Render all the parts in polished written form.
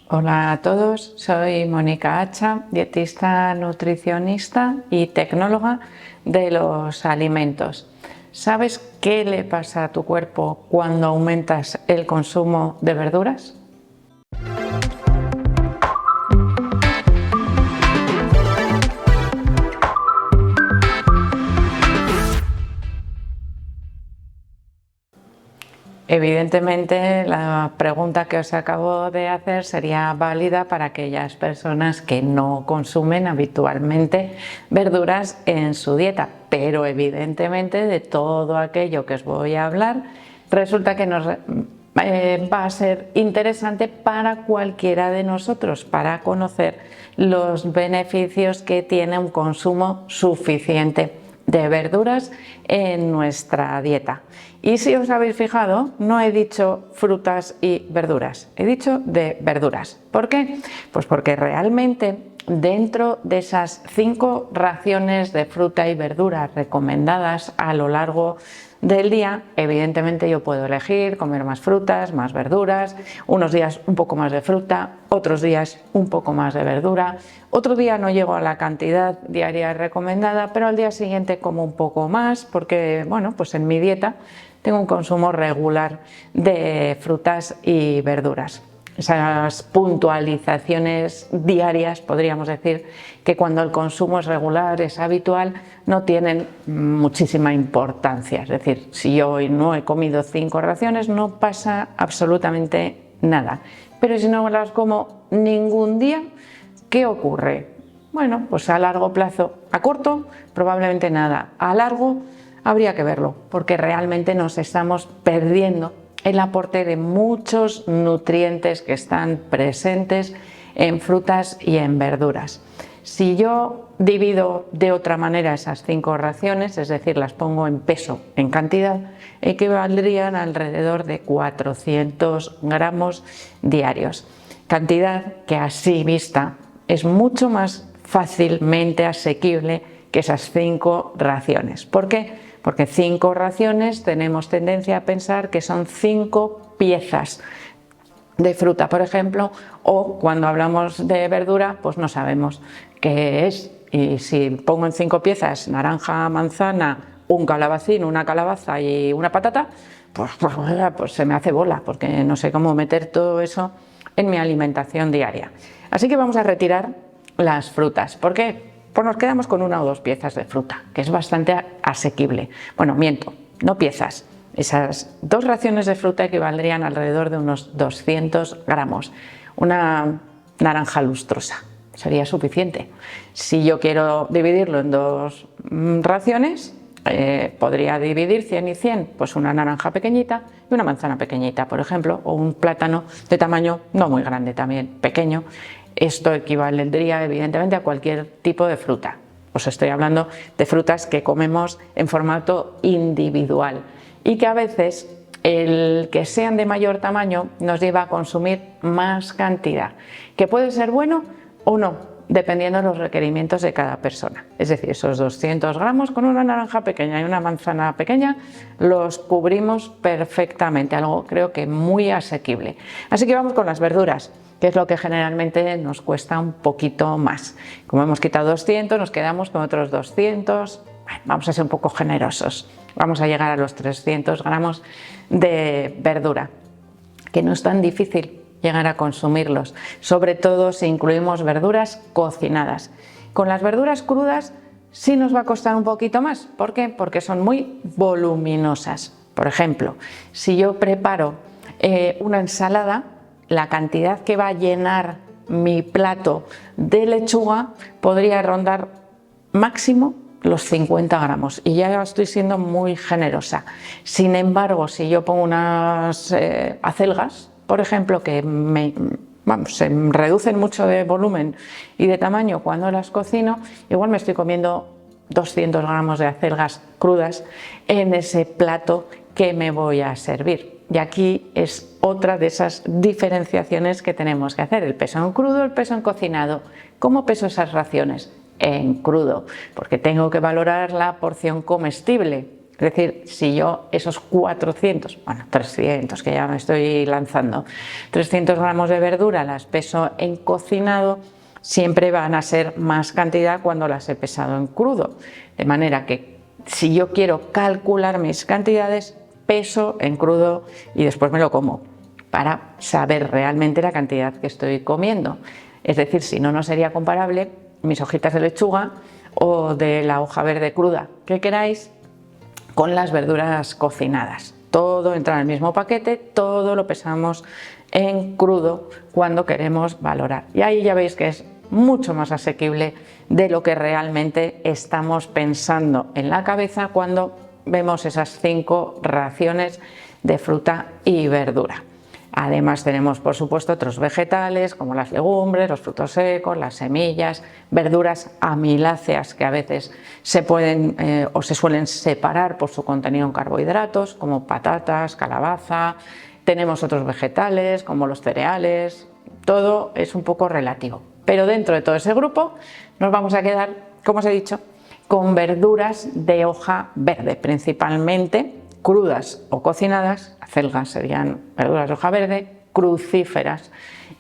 Hola a todos, soy Mónica Hacha, dietista, nutricionista y tecnóloga de los alimentos. ¿Sabes qué le pasa a tu cuerpo cuando aumentas el consumo de verduras? Evidentemente, la pregunta que os acabo de hacer sería válida para aquellas personas que no consumen habitualmente verduras en su dieta, pero evidentemente de todo aquello que os voy a hablar resulta que nos va a ser interesante para cualquiera de nosotros, para conocer los beneficios que tiene un consumo suficiente de verduras en nuestra dieta. Y si os habéis fijado, no he dicho frutas y verduras, he dicho de verduras. ¿Por qué? Pues porque realmente dentro de esas 5 raciones de fruta y verdura recomendadas a lo largo del día, evidentemente yo puedo elegir comer más frutas, más verduras, unos días un poco más de fruta, otros días un poco más de verdura, otro día no llego a la cantidad diaria recomendada, pero al día siguiente como un poco más porque, bueno, pues en mi dieta tengo un consumo regular de frutas y verduras. Esas puntualizaciones diarias, podríamos decir, que cuando el consumo es regular, es habitual, no tienen muchísima importancia. Es decir, si yo hoy no he comido 5 raciones, no pasa absolutamente nada. Pero si no las como ningún día, ¿qué ocurre? Bueno, pues a largo plazo, a corto, probablemente nada. A largo, habría que verlo, porque realmente nos estamos perdiendo el aporte de muchos nutrientes que están presentes en frutas y en verduras. Si yo divido de otra manera esas 5 raciones, es decir, las pongo en peso, en cantidad, equivaldrían alrededor de 400 gramos diarios. Cantidad que así vista es mucho más fácilmente asequible que esas 5 raciones. ¿Por qué? Porque 5 raciones tenemos tendencia a pensar que son 5 piezas de fruta, por ejemplo, o cuando hablamos de verdura, pues no sabemos qué es. Y si pongo en 5 piezas naranja, manzana, un calabacín, una calabaza y una patata, pues se me hace bola, porque no sé cómo meter todo eso en mi alimentación diaria. Así que vamos a retirar las frutas. ¿Por qué? Pues nos quedamos con 1 o 2 piezas de fruta, que es bastante asequible. Bueno, miento, no piezas. Esas 2 raciones de fruta equivaldrían alrededor de unos 200 gramos. Una naranja lustrosa sería suficiente. Si yo quiero dividirlo en 2 raciones, podría dividir 100 y 100, pues una naranja pequeñita y una manzana pequeñita, por ejemplo, o un plátano de tamaño no muy grande también, pequeño. Esto equivaldría evidentemente a cualquier tipo de fruta. Os estoy hablando de frutas que comemos en formato individual y que a veces el que sean de mayor tamaño nos lleva a consumir más cantidad, que puede ser bueno o no, dependiendo de los requerimientos de cada persona. Es decir, esos 200 gramos con una naranja pequeña y una manzana pequeña los cubrimos perfectamente, algo creo que muy asequible. Así que vamos con las verduras, que es lo que generalmente nos cuesta un poquito más. Como hemos quitado 200, nos quedamos con otros 200, vamos a ser un poco generosos. Vamos a llegar a los 300 gramos de verdura, que no es tan difícil llegar a consumirlos, sobre todo si incluimos verduras cocinadas. Con las verduras crudas sí nos va a costar un poquito más. ¿Por qué? Porque son muy voluminosas. Por ejemplo, si yo preparo una ensalada, la cantidad que va a llenar mi plato de lechuga podría rondar máximo los 50 gramos y ya estoy siendo muy generosa. Sin embargo, si yo pongo unas acelgas, por ejemplo, que se reducen mucho de volumen y de tamaño cuando las cocino, igual me estoy comiendo 200 gramos de acelgas crudas en ese plato que me voy a servir. Y aquí es otra de esas diferenciaciones que tenemos que hacer, el peso en crudo, el peso en cocinado. ¿Cómo peso esas raciones? En crudo, porque tengo que valorar la porción comestible. Es decir, si yo esos 300, que ya me estoy lanzando, 300 gramos de verdura las peso en cocinado, siempre van a ser más cantidad cuando las he pesado en crudo. De manera que si yo quiero calcular mis cantidades, peso en crudo y después me lo como para saber realmente la cantidad que estoy comiendo. Es decir, si no, no sería comparable mis hojitas de lechuga o de la hoja verde cruda que queráis con las verduras cocinadas. Todo entra en el mismo paquete, todo lo pesamos en crudo cuando queremos valorar. Y ahí ya veis que es mucho más asequible de lo que realmente estamos pensando en la cabeza cuando vemos esas 5 raciones de fruta y verdura. Además tenemos, por supuesto, otros vegetales como las legumbres, los frutos secos, las semillas, verduras amiláceas que a veces se pueden o se suelen separar por su contenido en carbohidratos, como patatas, calabaza. Tenemos otros vegetales como los cereales. Todo es un poco relativo. Pero dentro de todo ese grupo nos vamos a quedar, como os he dicho, con verduras de hoja verde, principalmente crudas o cocinadas. Acelgas serían verduras de hoja verde, crucíferas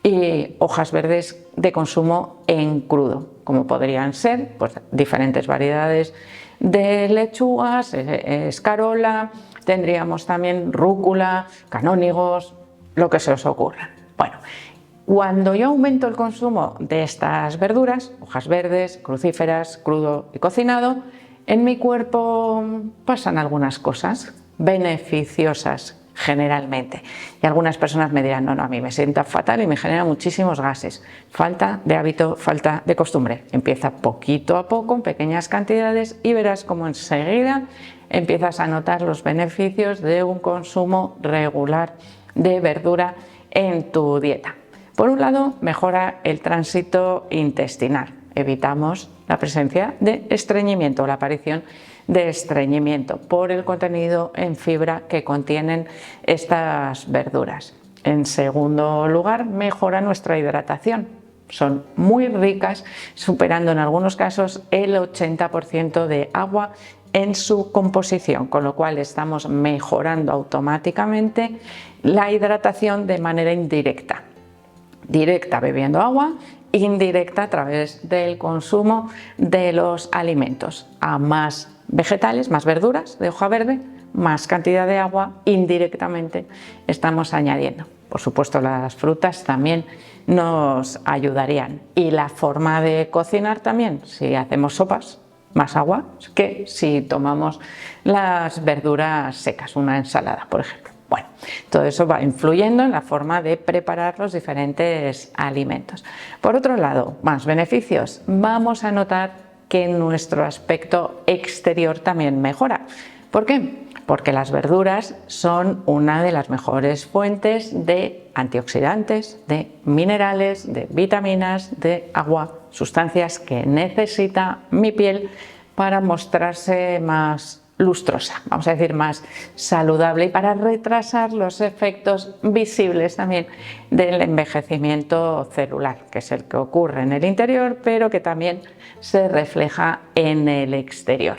y hojas verdes de consumo en crudo, como podrían ser pues, diferentes variedades de lechugas, escarola, tendríamos también rúcula, canónigos, lo que se os ocurra. Bueno, cuando yo aumento el consumo de estas verduras, hojas verdes, crucíferas, crudo y cocinado, en mi cuerpo pasan algunas cosas beneficiosas generalmente. Y algunas personas me dirán, no, a mí me sienta fatal y me genera muchísimos gases. Falta de hábito, falta de costumbre. Empieza poquito a poco, en pequeñas cantidades, y verás cómo enseguida empiezas a notar los beneficios de un consumo regular de verdura en tu dieta. Por un lado, mejora el tránsito intestinal. Evitamos la presencia de estreñimiento, la aparición de estreñimiento por el contenido en fibra que contienen estas verduras. En segundo lugar, mejora nuestra hidratación. Son muy ricas, superando en algunos casos el 80% de agua en su composición, con lo cual estamos mejorando automáticamente la hidratación de manera indirecta. Directa bebiendo agua, indirecta a través del consumo de los alimentos. A más vegetales, más verduras de hoja verde, más cantidad de agua indirectamente estamos añadiendo. Por supuesto, las frutas también nos ayudarían. Y la forma de cocinar también, si hacemos sopas, más agua que si tomamos las verduras secas, una ensalada, por ejemplo. Bueno, todo eso va influyendo en la forma de preparar los diferentes alimentos. Por otro lado, más beneficios. Vamos a notar que nuestro aspecto exterior también mejora. ¿Por qué? Porque las verduras son una de las mejores fuentes de antioxidantes, de minerales, de vitaminas, de agua, sustancias que necesita mi piel para mostrarse más lustrosa, vamos a decir más saludable, y para retrasar los efectos visibles también del envejecimiento celular, que es el que ocurre en el interior, pero que también se refleja en el exterior.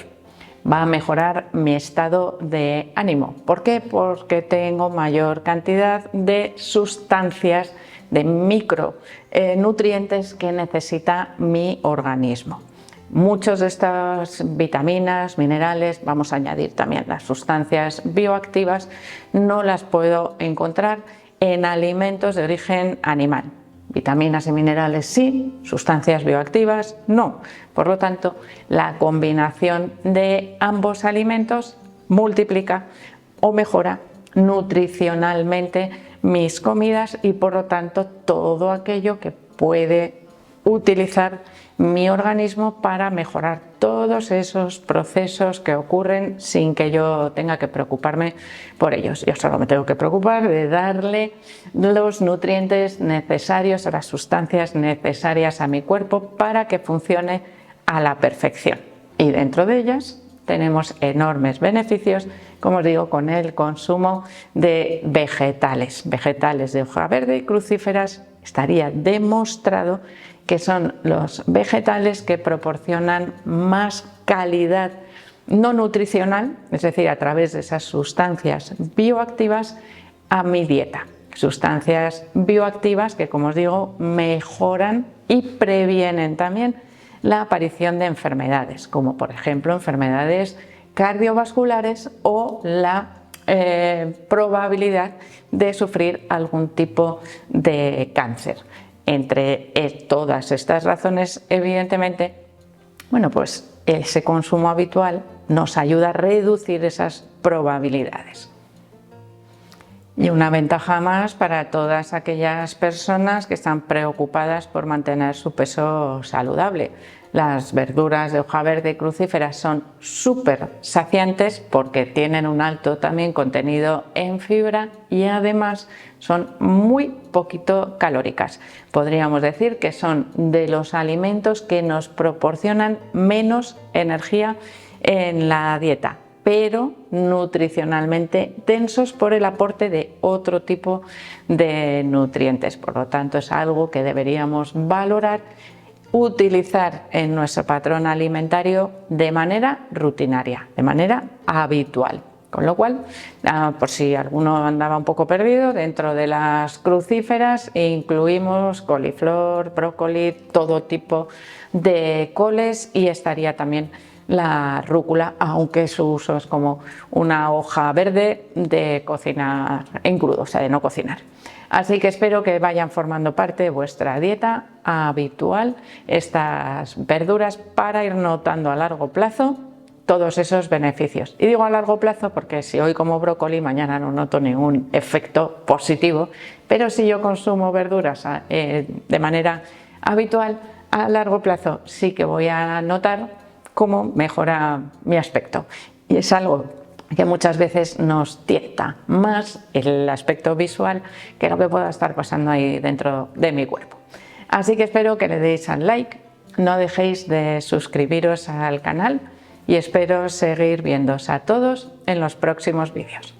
Va a mejorar mi estado de ánimo. ¿Por qué? Porque tengo mayor cantidad de sustancias, de micronutrientes que necesita mi organismo. Muchas de estas vitaminas, minerales, vamos a añadir también las sustancias bioactivas, no las puedo encontrar en alimentos de origen animal. Vitaminas y minerales sí, sustancias bioactivas no. Por lo tanto, la combinación de ambos alimentos multiplica o mejora nutricionalmente mis comidas y por lo tanto todo aquello que puede utilizar mi organismo para mejorar todos esos procesos que ocurren sin que yo tenga que preocuparme por ellos. Yo solo me tengo que preocupar de darle los nutrientes necesarios, las sustancias necesarias a mi cuerpo para que funcione a la perfección. Y dentro de ellas tenemos enormes beneficios, como os digo, con el consumo de vegetales de hoja verde y crucíferas. Estaría demostrado que son los vegetales que proporcionan más calidad no nutricional, es decir, a través de esas sustancias bioactivas, a mi dieta. Sustancias bioactivas que, como os digo, mejoran y previenen también la aparición de enfermedades, como por ejemplo enfermedades cardiovasculares o la probabilidad de sufrir algún tipo de cáncer. Entre todas estas razones, evidentemente, bueno, pues ese consumo habitual nos ayuda a reducir esas probabilidades. Y una ventaja más para todas aquellas personas que están preocupadas por mantener su peso saludable. Las verduras de hoja verde crucífera son súper saciantes porque tienen un alto también contenido en fibra y además son muy poquito calóricas. Podríamos decir que son de los alimentos que nos proporcionan menos energía en la dieta, pero nutricionalmente densos por el aporte de otro tipo de nutrientes. Por lo tanto, es algo que deberíamos valorar, utilizar en nuestro patrón alimentario de manera rutinaria, de manera habitual. Con lo cual, por si alguno andaba un poco perdido, dentro de las crucíferas incluimos coliflor, brócoli, todo tipo de coles y estaría también la rúcula, aunque su uso es como una hoja verde de cocinar en crudo, o sea, de no cocinar. Así que espero que vayan formando parte de vuestra dieta habitual estas verduras para ir notando a largo plazo todos esos beneficios. Y digo a largo plazo porque si hoy como brócoli, mañana no noto ningún efecto positivo, pero si yo consumo verduras de manera habitual, a largo plazo sí que voy a notar cómo mejora mi aspecto. Y es algo que muchas veces nos tienta más el aspecto visual que lo que pueda estar pasando ahí dentro de mi cuerpo. Así que espero que le deis al like, no dejéis de suscribiros al canal y espero seguir viéndoos a todos en los próximos vídeos.